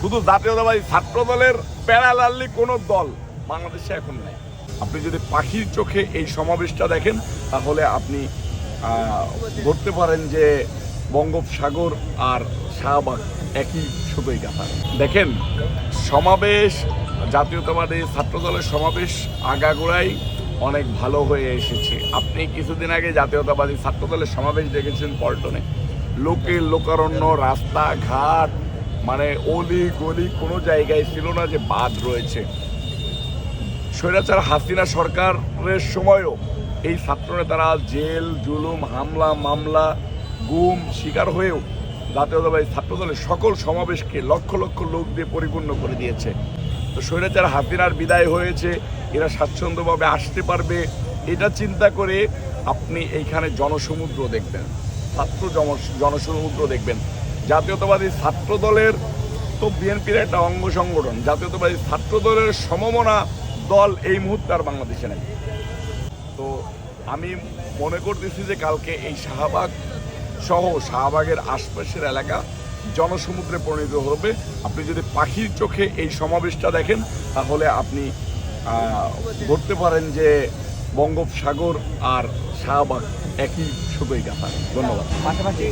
শুধু জাতীয়তাবাদী ছাত্র দলের প্যারালালি কোনো দল বাংলাদেশে এখন নাই। আপনি যদি পাখির চোখে এই সমাবেশটা দেখেন তাহলে আপনি ধরতে পারেন যে বঙ্গোপসাগর আর শাহবাগ একই সুতোই গাঁথা। দেখেন, সমাবেশ, জাতীয়তাবাদী ছাত্র দলের সমাবেশ আগাগোড়াই অনেক ভালো হয়ে এসেছে। আপনি কিছুদিন আগে জাতীয়তাবাদী ছাত্র দলের সমাবেশ দেখেছেন পল্টনে। লোকের লোকারণ্য, রাস্তাঘাট, মানে অলি গলি কোনো জায়গায় ছিল না যে বাদ রয়েছে। স্বৈরাচার হাসিনা সরকারের সময়ও এই ছাত্রনেতারা জেল, জুলুম, হামলা, মামলা, গুম শিকার হয়েও জাতীয়তাবাদী ছাত্র দলের সকল সমাবেশকে লক্ষ লক্ষ লোক দিয়ে পরিপূর্ণ করে দিয়েছে। তো স্বৈরাচার হাসিনার বিদায় হয়েছে, এরা স্বাচ্ছন্দ্যভাবে আসতে পারবে, এটা চিন্তা করে আপনি এইখানে জনসমুদ্র দেখবেন, ছাত্র জনসমুদ্র দেখবেন। জাতীয়তাবাদী ছাত্র দলের তো বিএনপির একটা অঙ্গ সংগঠন, জাতীয়তাবাদী ছাত্র দলের সমমনা দল এই মুহূর্তে আর বাংলাদেশে নেই। তো আমি মনে করতেছি যে কালকে এই শাহবাগ সহ শাহবাগের আশপাশের এলাকা জনসমুদ্রে পরিণত হবে। আপনি যদি পাখির চোখে এই সমাবেশটা দেখেন তাহলে আপনি ধরতে পারেন যে বঙ্গোপসাগর আর শাহবাগ একই সুতোই গাঁথা। ধন্যবাদ। পাশাপাশি